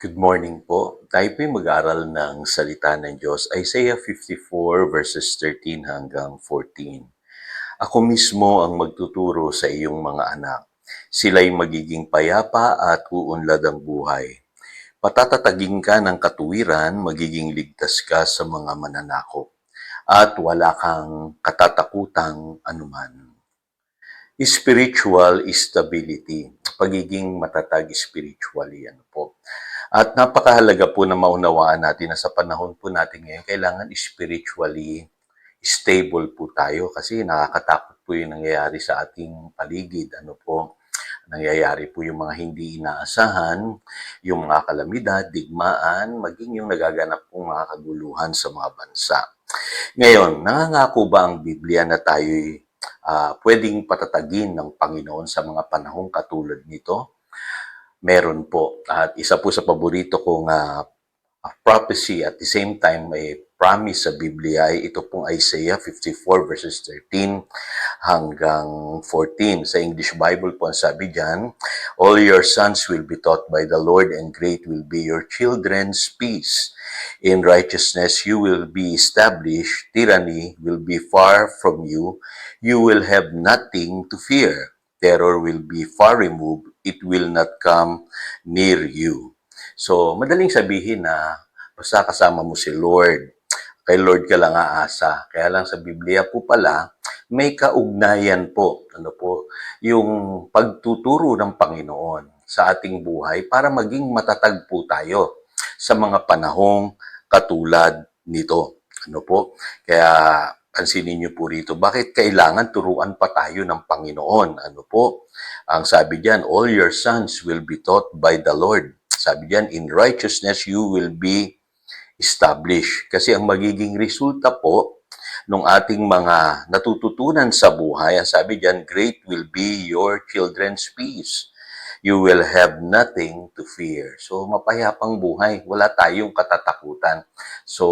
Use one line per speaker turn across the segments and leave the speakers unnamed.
Good morning po. Tayo po'y mag-aaral ng salita ng Diyos, Isaiah 54 verses 13 hanggang 14. Ako mismo ang magtuturo sa iyong mga anak. Sila'y magiging payapa at uunlad ang buhay. Patatatagin ka ng katuwiran, magiging ligtas ka sa mga mananakop. At wala kang katatakutang anuman. Spiritual stability, pagiging matatag spiritually, ano po. At napakahalaga po na maunawaan natin na sa panahon po natin ngayon, kailangan spiritually stable po tayo kasi nakakatakot po yung nangyayari sa ating paligid. Ano po, nangyayari po yung mga hindi inaasahan, yung mga kalamidad, digmaan, maging yung nagaganap pong mga kaguluhan sa mga bansa. Ngayon, nangangako ba ang Biblia na tayo'y pwedeng patatagin ng Panginoon sa mga panahong katulad nito? Meron po. At isa po sa paborito kong prophecy at the same time may promise sa Biblia ay ito pong Isaiah 54 verses 13 hanggang 14. Sa English Bible po ang sabi diyan, all your sons will be taught by the Lord and great will be your children's peace. In righteousness you will be established, tyranny will be far from you, you will have nothing to fear. Terror will be far removed, it will not come near you. So, madaling sabihin na basta kasama mo si Lord, kay Lord ka lang aasa. Kaya lang sa Biblia po pala, may kaugnayan po, yung pagtuturo ng Panginoon sa ating buhay para maging matatag po tayo sa mga panahong katulad nito. Kaya pansinin niyo po rito, bakit kailangan turuan pa tayo ng Panginoon? Ang sabi diyan, all your sons will be taught by the Lord. Sabi diyan, in righteousness you will be established. Kasi ang magiging resulta po nung ating mga natututunan sa buhay, ang sabi diyan, great will be your children's peace. You will have nothing to fear. So, mapayapang buhay. Wala tayong katatakutan. So,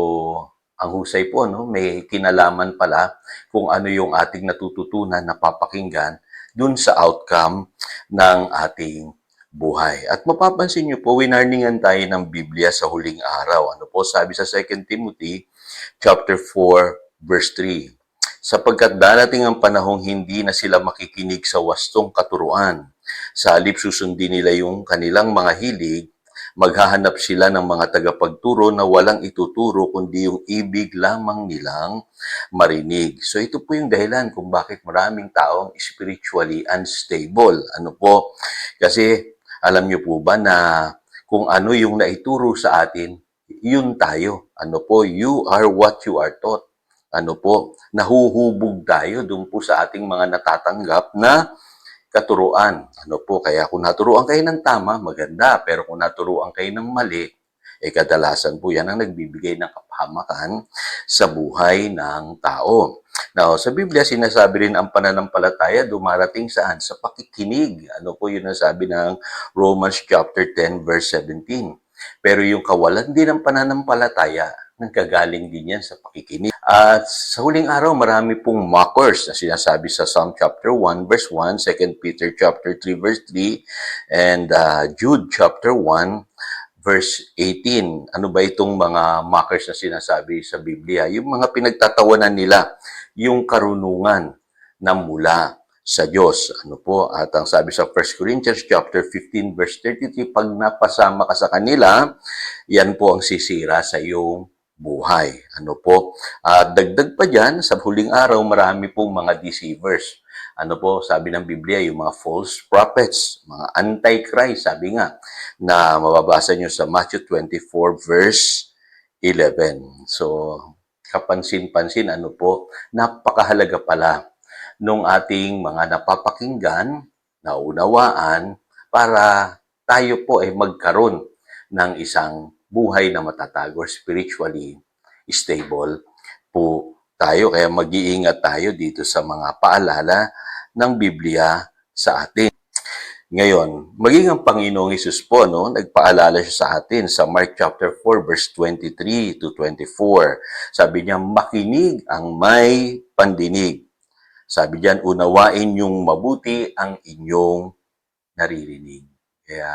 ang husay po, may kinalaman pala kung ano yung ating natututunan na papakinggan dun sa outcome ng ating buhay. At mapapansin niyo po, winarningan tayo ng Biblia sa huling araw. Sabi sa 2 Timothy chapter 4 verse 3. Sapagkat darating ang panahong hindi na sila makikinig sa wastong katuruan. Sa halip susundin nila yung kanilang mga hilig, maghahanap sila ng mga tagapagturo na walang ituturo kundi yung ibig lamang nilang marinig. So ito po yung dahilan kung bakit maraming taong spiritually unstable. Kasi alam niyo po ba na kung ano yung naituro sa atin, yun tayo. You are what you are taught. Nahuhubog tayo doon po sa ating mga natatanggap na katuruan. Kaya kung naturuan kayo ng tama, maganda. Pero kung naturuan kayo ng mali, kadalasan po yan ang nagbibigay ng kapahamakan sa buhay ng tao. Now, sa Biblia, sinasabi rin ang pananampalataya dumarating saan? Sa pakikinig. Yun ang sabi ng Romans chapter 10 verse 17. Pero yung kawalan din ng pananampalataya, nagkagaling din yan sa pakikinig. At sa huling araw, marami pong mockers na sinasabi sa Psalm chapter 1 verse 1, 2 Peter chapter 3 verse 3, and Jude chapter 1 verse 18. Ano ba itong mga mockers na sinasabi sa Biblia? Yung mga pinagtatawanan nila, yung karunungan na mula sa Diyos. At ang sabi sa 1 Corinthians chapter 15 verse 33, pag napasama ka sa kanila, yan po ang sisira sa iyong buhay. At dagdag pa dyan, sa huling araw, marami pong mga deceivers. Sabi ng Biblia, yung mga false prophets, mga antichrist, sabi nga, na mababasa nyo sa Matthew 24 verse 11. So, kapansin-pansin, napakahalaga pala nung ating mga napapakinggan, naunawaan, para tayo po ay magkaroon ng isang buhay na matatag or spiritually stable po tayo. Kaya mag-iingat tayo dito sa mga paalala ng Biblia sa atin. Ngayon, maging ang Panginoong Hesus po, nagpaalala siya sa atin sa Mark chapter 4 verse 23 to 24. Sabi niya, makinig ang may pandinig. Sabi diyan, unawain yung mabuti ang inyong naririnig. Kaya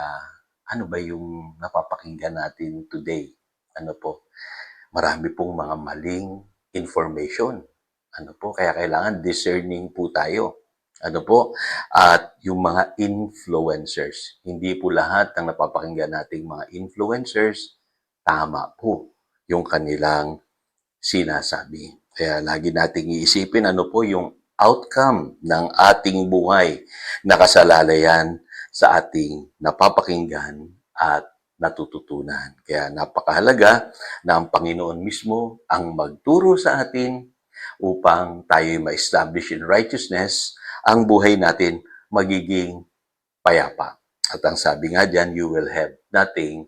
ano ba yung napapakinggan natin today? Ano po? Marami pong mga maling information. Ano po? Kaya kailangan discerning po tayo. Ano po? At yung mga influencers. Hindi po lahat ng napapakinggan nating mga influencers, tama po yung kanilang sinasabi. Kaya lagi nating iisipin ano po yung outcome ng ating buhay na kasalalayan sa ating napapakinggan at natututunan. Kaya napakahalaga na ang Panginoon mismo ang magturo sa atin upang tayo ma-establish in righteousness, ang buhay natin magiging payapa. At ang sabi nga dyan, you will have nothing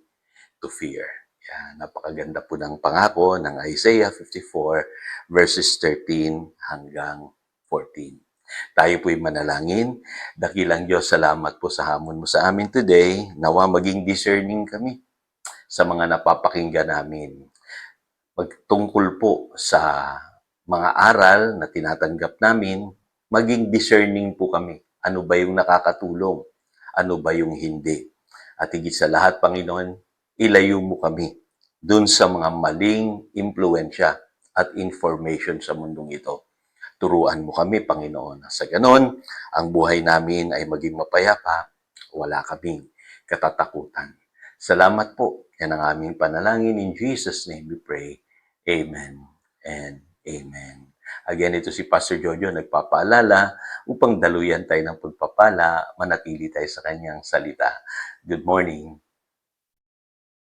to fear. Yan, napakaganda po ng pangako ng Isaiah 54 verses 13 hanggang 14. Tayo po'y manalangin. Dakilang Diyos, salamat po sa hamon mo sa amin today. Nawa maging discerning kami sa mga napapakinggan namin. Pagtungkol po sa mga aral na tinatanggap namin, maging discerning po kami. Ano ba yung nakakatulong? Ano ba yung hindi? At higit sa lahat, Panginoon, ilayo mo kami dun sa mga maling impluensya at information sa mundong ito. Turuan mo kami, Panginoon. Sa ganon, ang buhay namin ay maging mapayapa, wala kaming katatakutan. Salamat po. Yan ang aming panalangin. In Jesus' name we pray. Amen and amen. Again, ito si Pastor Jojo nagpapaalala upang daluyan tayo ng pagpapala, manatili tayo sa kanyang salita. Good morning.